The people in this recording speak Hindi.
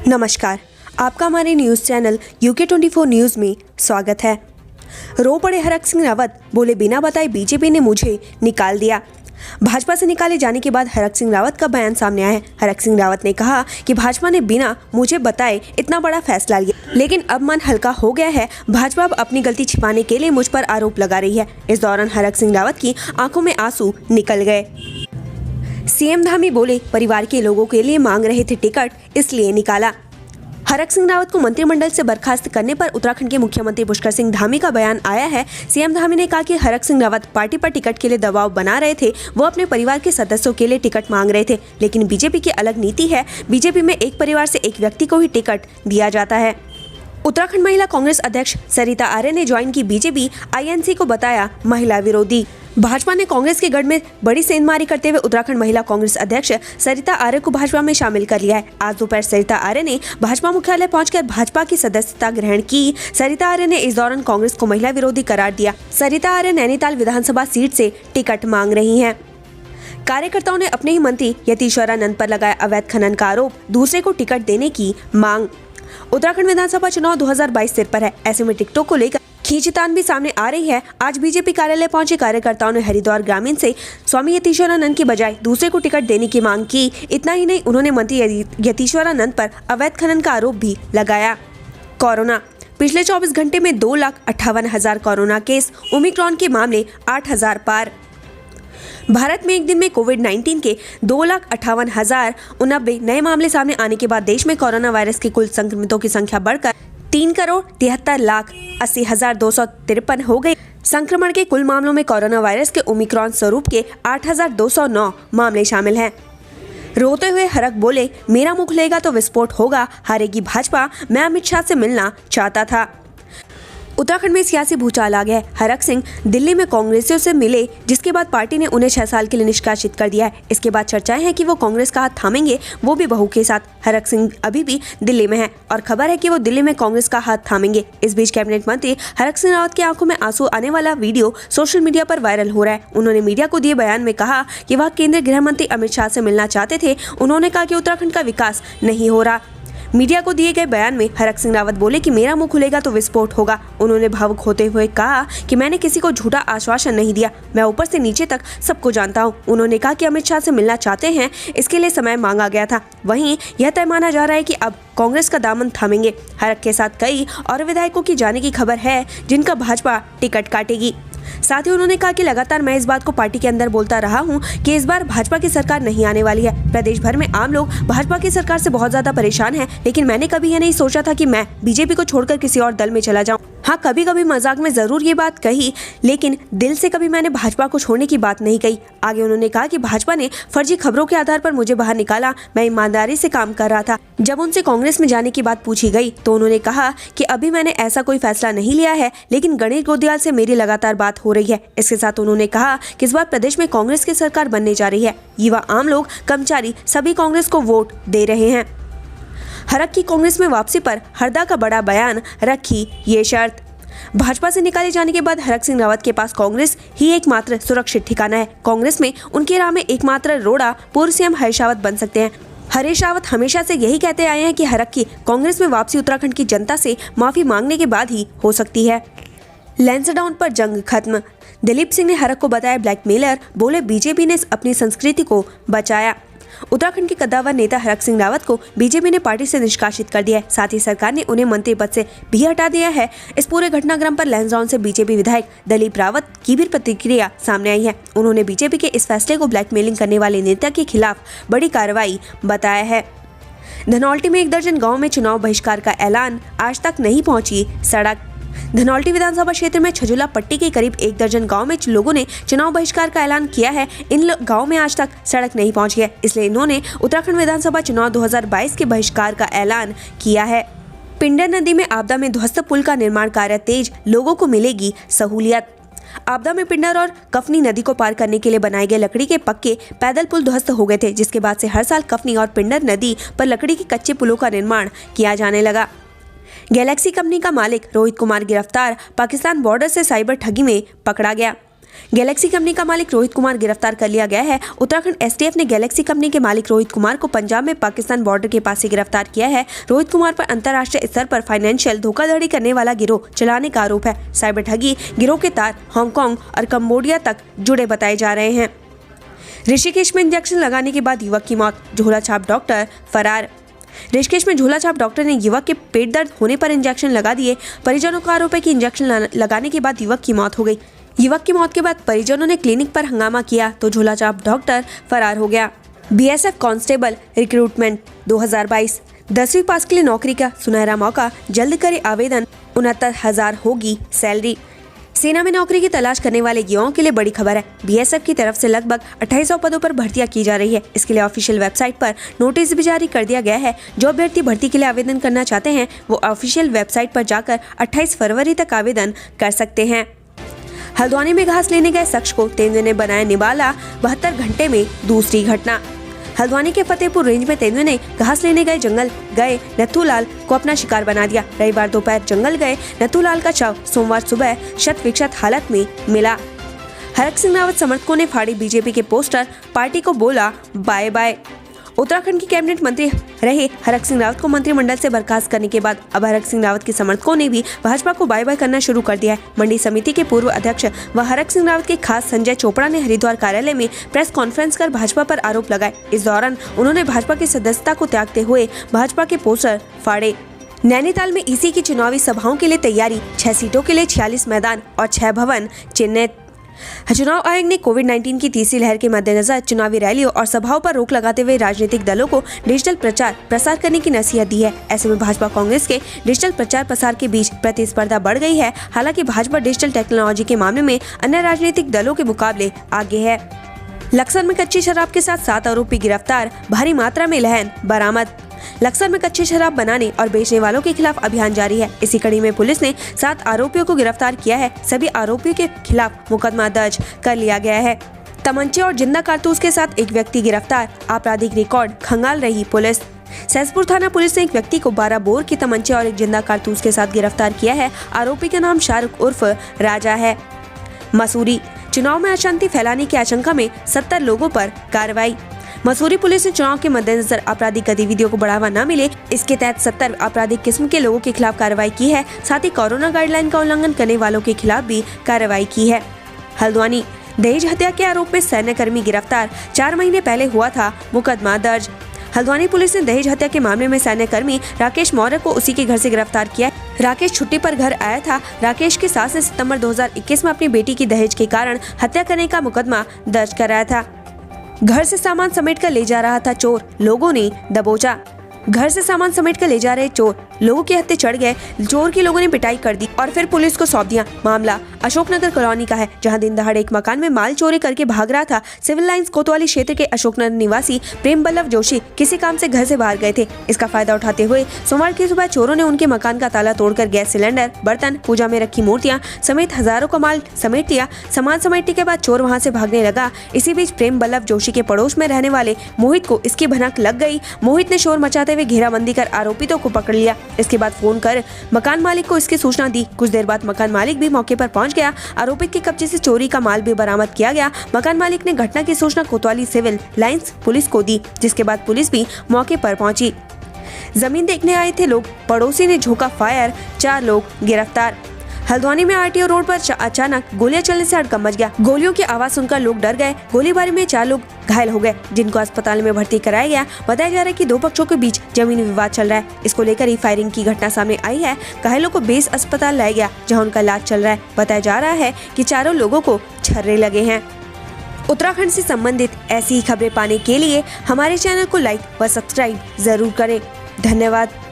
नमस्कार, आपका हमारे न्यूज़ चैनल UK24 न्यूज़ में स्वागत है। रो पड़े हरक सिंह रावत, बोले बिना बताए बीजेपी ने मुझे निकाल दिया। भाजपा से निकाले जाने के बाद हरक सिंह रावत का बयान सामने आया है। हरक सिंह रावत ने कहा कि भाजपा ने बिना मुझे बताए इतना बड़ा फैसला लिया, लेकिन अब मन हल्का हो गया है। भाजपा अब अपनी गलती छिपाने के लिए मुझ पर आरोप लगा रही है। इस दौरान हरक सिंह रावत की आंखों में आंसू निकल गए। सीएम धामी बोले, परिवार के लोगों के लिए मांग रहे थे टिकट, इसलिए निकाला। हरक सिंह रावत को मंत्रिमंडल से बर्खास्त करने पर उत्तराखंड के मुख्यमंत्री पुष्कर सिंह धामी का बयान आया है। सीएम धामी ने कहा कि हरक सिंह रावत पार्टी पर टिकट के लिए दबाव बना रहे थे। वो अपने परिवार के सदस्यों के लिए टिकट मांग रहे थे, लेकिन बीजेपी की अलग नीति है। बीजेपी में एक परिवार से एक व्यक्ति को ही टिकट दिया जाता है। उत्तराखंड महिला कांग्रेस अध्यक्ष सरिता आर्य ने ज्वाइन की बीजेपी, INC को बताया महिला विरोधी। भाजपा ने कांग्रेस के गढ़ में बड़ी सेंधमारी करते हुए उत्तराखंड महिला कांग्रेस अध्यक्ष सरिता आर्य को भाजपा में शामिल कर लिया है। आज दोपहर सरिता आर्य ने भाजपा मुख्यालय पहुंचकर भाजपा की सदस्यता ग्रहण की। सरिता आर्य ने इस दौरान कांग्रेस को महिला विरोधी करार दिया। सरिता आर्य नैनीताल विधानसभा सीट से टिकट मांग रही हैं। कार्यकर्ताओं ने अपने ही मंत्री यतीश्वरानंद पर लगाया अवैध खनन का आरोप, दूसरे को टिकट देने की मांग। उत्तराखंड विधानसभा चुनाव 2022 सिर पर है। ऐसे में टिकटों को लेकर खींचतान भी सामने आ रही है। आज बीजेपी कार्यालय पहुंचे कार्यकर्ताओं ने हरिद्वार ग्रामीण से स्वामी यतीश्वरानंद की बजाय दूसरे को टिकट देने की मांग की। इतना ही नहीं, उन्होंने मंत्री यतीश्वरानंद पर अवैध खनन का आरोप भी लगाया। कोरोना, पिछले 24 घंटे में 2,58,000 कोरोना केस, ओमिक्रॉन के मामले 8,000 पार। भारत में एक दिन में कोविड-19 के 2,58,089 नए मामले सामने आने के बाद देश में कोरोना वायरस के कुल संक्रमितों की संख्या बढ़कर 3,73,80,253 हो गई। संक्रमण के कुल मामलों में कोरोना वायरस के ओमिक्रॉन स्वरूप के 8,209 मामले शामिल हैं। रोते हुए हरक बोले, मेरा मुंह खुलेगा तो विस्फोट होगा, हारेगी भाजपा, मैं अमित शाह से मिलना चाहता था। उत्तराखंड में सियासी भूचाल आ गया है। हरक सिंह दिल्ली में कांग्रेसियों से मिले, जिसके बाद पार्टी ने उन्हें 6 साल के लिए निष्कासित कर दिया है। इसके बाद चर्चाएं हैं कि वो कांग्रेस का हाथ थामेंगे, वो भी बहू के साथ। हरक सिंह अभी भी दिल्ली में है और खबर है कि वो दिल्ली में कांग्रेस का हाथ थामेंगे। इस बीच कैबिनेट मंत्री हरक सिंह रावत की आंखों में आंसू आने वाला वीडियो सोशल मीडिया पर वायरल हो रहा है। उन्होंने मीडिया को दिए बयान में कहा कि वह केंद्रीय गृह मंत्री अमित शाह से मिलना चाहते थे। उन्होंने कहा कि उत्तराखंड का विकास नहीं हो रहा। मीडिया को दिए गए बयान में हरक सिंह रावत बोले कि मेरा मुंह खुलेगा तो विस्फोट होगा। उन्होंने भावुक होते हुए कहा कि मैंने किसी को झूठा आश्वासन नहीं दिया, मैं ऊपर से नीचे तक सबको जानता हूं। उन्होंने कहा कि अमित शाह से मिलना चाहते हैं, इसके लिए समय मांगा गया था। वहीं यह तय माना जा रहा है कि अब कांग्रेस का दामन थामेंगे। हरक के साथ कई और विधायकों की जाने की खबर है, जिनका भाजपा टिकट काटेगी। साथ ही उन्होंने कहा कि लगातार मैं इस बात को पार्टी के अंदर बोलता रहा हूं कि इस बार भाजपा की सरकार नहीं आने वाली है। प्रदेश भर में आम लोग भाजपा की सरकार से बहुत ज्यादा परेशान हैं, लेकिन मैंने कभी यह नहीं सोचा था कि मैं बीजेपी को छोड़कर किसी और दल में चला जाऊं। हाँ, कभी कभी मजाक में जरूर ये बात कही, लेकिन दिल से कभी मैंने भाजपा को छोड़ने की बात नहीं कही। आगे उन्होंने कहा कि भाजपा ने फर्जी खबरों के आधार पर मुझे बाहर निकाला, मैं ईमानदारी से काम कर रहा था। जब उनसे कांग्रेस में जाने की बात पूछी गई तो उन्होंने कहा कि अभी मैंने ऐसा कोई फैसला नहीं लिया है, लेकिन गणेश गोदियाल से मेरी लगातार बात हो रही है। इसके साथ उन्होंने कहा कि इस बार प्रदेश में कांग्रेस की सरकार बनने जा रही है। युवा, आम लोग, कर्मचारी सभी कांग्रेस को वोट दे रहे हैं। हरक की कांग्रेस में वापसी पर हरदा का बड़ा बयान, रखी ये शर्त। भाजपा से निकाले जाने के बाद हरक सिंह रावत के पास कांग्रेस ही एकमात्र सुरक्षित ठिकाना है। कांग्रेस में उनकी राह में एकमात्र रोड़ा पूर्व सीएम हरीश रावत बन सकते हैं। हरीश रावत हमेशा से यही कहते आए हैं कि हरक की कांग्रेस में वापसी उत्तराखंड की जनता से माफी मांगने के बाद ही हो सकती है। लैंसडाउन पर जंग खत्म, दिलीप सिंह ने हरक को बताया ब्लैकमेलर, बोले बीजेपी ने अपनी संस्कृति को बचाया। उत्तराखंड के कद्दावर नेता हरक सिंह रावत को बीजेपी ने पार्टी से निष्कासित कर दिया है। साथ ही सरकार ने उन्हें मंत्री पद से भी हटा दिया है। इस पूरे घटनाक्रम पर लैंसडाउन से बीजेपी विधायक दिलीप रावत की भी प्रतिक्रिया सामने आई है। उन्होंने बीजेपी के इस फैसले को ब्लैकमेलिंग करने वाले नेता के खिलाफ बड़ी कार्रवाई बताया है। धनौल्टी में 1 दर्जन गाँव में चुनाव बहिष्कार का ऐलान, आज तक नहीं पहुंची सड़क। धनौल्टी विधानसभा क्षेत्र में छजुला पट्टी के करीब 1 दर्जन गांव में लोगों ने चुनाव बहिष्कार का ऐलान किया है। इन गांव में आज तक सड़क नहीं पहुंची है, इसलिए इन्होंने उत्तराखंड विधानसभा चुनाव 2022 के बहिष्कार का ऐलान किया है। पिंडर नदी में आपदा में ध्वस्त पुल का निर्माण कार्य तेज, लोगों को मिलेगी सहूलियत। आपदा में पिंडर और कफनी नदी को पार करने के लिए बनाए गए लकड़ी के पक्के पैदल पुल ध्वस्त हो गए थे, जिसके बाद से हर साल कफनी और पिंडर नदी पर लकड़ी के कच्चे पुलों का निर्माण किया जाने लगा। गैलेक्सी कंपनी का मालिक रोहित कुमार गिरफ्तार, पाकिस्तान बॉर्डर से साइबर ठगी में पकड़ा गया। गैलेक्सी कंपनी का मालिक रोहित कुमार गिरफ्तार कर लिया गया है। उत्तराखंड एसटीएफ ने गैलेक्सी कंपनी के मालिक रोहित कुमार को पंजाब में पाकिस्तान बॉर्डर के पास से गिरफ्तार किया है। रोहित कुमार पर अंतर्राष्ट्रीय स्तर पर फाइनेंशियल धोखाधड़ी करने वाला गिरोह चलाने का आरोप है। साइबर ठगी गिरोह के तार हांगकांग और कंबोडिया तक जुड़े बताए जा रहे हैं। ऋषिकेश में इंजेक्शन लगाने के बाद युवक की मौत, झोला छाप डॉक्टर फरार। ऋषिकेश में झोला छाप डॉक्टर ने युवक के पेट दर्द होने पर इंजेक्शन लगा दिए। परिजनों का आरोप है कि इंजेक्शन लगाने के बाद युवक की मौत हो गई। युवक की मौत के बाद परिजनों ने क्लिनिक पर हंगामा किया तो झोला छाप डॉक्टर फरार हो गया। बीएसएफ कांस्टेबल रिक्रूटमेंट 2022 10वीं पास के लिए नौकरी का सुनहरा मौका, जल्द करे आवेदन, 69,000 होगी सैलरी। सेना में नौकरी की तलाश करने वाले युवाओं के लिए बड़ी खबर है। बीएसएफ की तरफ से लगभग 2800 पदों पर भर्तियां की जा रही है। इसके लिए ऑफिशियल वेबसाइट पर नोटिस भी जारी कर दिया गया है। जो अभ्यर्थी भर्ती के लिए आवेदन करना चाहते हैं वो ऑफिशियल वेबसाइट पर जाकर 28 फरवरी तक आवेदन कर सकते हैं। हल्द्वानी में घास लेने गए शख्स को तेंदुए ने बनाया निवाला, 72 घंटे में दूसरी घटना। हल्द्वानी के फतेहपुर रेंज में तेंदुए ने घास लेने जंगल गए नथुलाल को अपना शिकार बना दिया। रविवार दोपहर जंगल गए नथुलाल का शव सोमवार सुबह शत विक्षत हालत में मिला। हरक सिंह रावत समर्थकों ने फाड़ी बीजेपी के पोस्टर, पार्टी को बोला बाय बाय। उत्तराखंड के कैबिनेट मंत्री रहे हरक सिंह रावत को मंत्रिमंडल से बर्खास्त करने के बाद अब हरक सिंह रावत के समर्थकों ने भी भाजपा को बाय बाय करना शुरू कर दिया है। मंडी समिति के पूर्व अध्यक्ष व हरक सिंह रावत के खास संजय चोपड़ा ने हरिद्वार कार्यालय में प्रेस कॉन्फ्रेंस कर भाजपा पर आरोप लगाए। इस दौरान उन्होंने भाजपा की सदस्यता को त्यागते हुए भाजपा के पोस्टर फाड़े। नैनीताल में ईसी की चुनावी सभाओं के लिए तैयारी, 6 सीटों के लिए 46 मैदान और 6 भवन चिन्हित। चुनाव आयोग ने कोविड-19 की तीसरी लहर के मद्देनजर चुनावी रैलियों और सभाओं पर रोक लगाते हुए राजनीतिक दलों को डिजिटल प्रचार प्रसार करने की नसीहत दी है। ऐसे में भाजपा कांग्रेस के डिजिटल प्रचार प्रसार के बीच प्रतिस्पर्धा बढ़ गई है। हालांकि भाजपा डिजिटल टेक्नोलॉजी के मामले में अन्य राजनीतिक दलों के मुकाबले आगे है। लक्सर में कच्ची शराब के साथ 7 आरोपी गिरफ्तार, भारी मात्रा में लहन बरामद। लक्सर में कच्ची शराब बनाने और बेचने वालों के खिलाफ अभियान जारी है। इसी कड़ी में पुलिस ने 7 आरोपियों को गिरफ्तार किया है। सभी आरोपियों के खिलाफ मुकदमा दर्ज कर लिया गया है। तमंचे और जिंदा कारतूस के साथ एक व्यक्ति गिरफ्तार, आपराधिक रिकॉर्ड खंगाल रही पुलिस। सहसपुर थाना पुलिस ने एक व्यक्ति को 12 बोर की तमंचे और एक जिंदा कारतूस के साथ गिरफ्तार किया है। आरोपी का नाम शाहरुख उर्फ राजा है। मसूरी चुनाव में अशांति फैलाने की आशंका में 70 लोगों पर कार्रवाई। मसूरी पुलिस ने चुनाव के मद्देनजर आपराधिक गतिविधियों को बढ़ावा न मिले, इसके तहत 70 आपराधिक किस्म के लोगों के खिलाफ कार्रवाई की है। साथ ही कोरोना गाइडलाइन का उल्लंघन करने वालों के खिलाफ भी कार्रवाई की है। हल्द्वानी दहेज हत्या के आरोप में सैन्यकर्मी गिरफ्तार, 4 महीने पहले हुआ था मुकदमा दर्ज। हल्द्वानी पुलिस ने दहेज हत्या के मामले में सैन्यकर्मी राकेश मौर्य को उसी के घर से गिरफ्तार किया। राकेश छुट्टी पर घर आया था। राकेश की सास ने सितंबर 2021 में अपनी बेटी की दहेज के कारण हत्या करने का मुकदमा दर्ज कराया था। घर से सामान समेट कर ले जा रहा था चोर, लोगों ने दबोचा। घर से सामान समेट कर ले जा रहे चोर लोगों के हत्थे चढ़ गए। चोर की लोगों ने पिटाई कर दी और फिर पुलिस को सौंप दिया। मामला अशोकनगर कॉलोनी का है, जहां दिन दहाड़े एक मकान में माल चोरी करके भाग रहा था। सिविल लाइंस कोतवाली क्षेत्र के अशोकनगर निवासी प्रेम बल्लभ जोशी किसी काम से घर से बाहर गए थे। इसका फायदा उठाते हुए सोमवार की सुबह चोरों ने उनके मकान का ताला तोड़कर गैस सिलेंडर, बर्तन, पूजा में रखी मूर्तियां समेत हजारों का माल समेट लिया। सामान समेटने के बाद चोर वहां से भागने लगा। इसी बीच प्रेम बल्लभ जोशी के पड़ोस में रहने वाले मोहित को इसकी भनक लग गई। मोहित ने शोर मचाते हुए घेराबंदी कर आरोपितों को पकड़ लिया। इसके बाद फोन कर मकान मालिक को इसकी सूचना दी। कुछ देर बाद मकान मालिक भी मौके पर पहुंच गया। आरोपित के कब्जे से चोरी का माल भी बरामद किया गया। मकान मालिक ने घटना की सूचना कोतवाली सिविल लाइंस पुलिस को दी, जिसके बाद पुलिस भी मौके पर पहुंची। जमीन देखने आए थे लोग, पड़ोसी ने झोंका फायर, 4 लोग गिरफ्तार। हल्द्वानी में आरटीओ रोड पर अचानक गोलियां चलने से हड़कंप मच गया। गोलियों की आवाज सुनकर लोग डर गए। गोलीबारी में 4 लोग घायल हो गए, जिनको अस्पताल में भर्ती कराया गया। बताया जा रहा है कि 2 पक्षों के बीच जमीनी विवाद चल रहा है। इसको लेकर ही फायरिंग की घटना सामने आई है। घायलों को बेस अस्पताल लाया गया, जहां उनका इलाज चल रहा है। बताया जा रहा है कि 4 लोगों को छर्रे लगे हैं। उत्तराखंड से संबंधित ऐसी ही खबरें पाने के लिए हमारे चैनल को लाइक व सब्सक्राइब जरूर करें। धन्यवाद।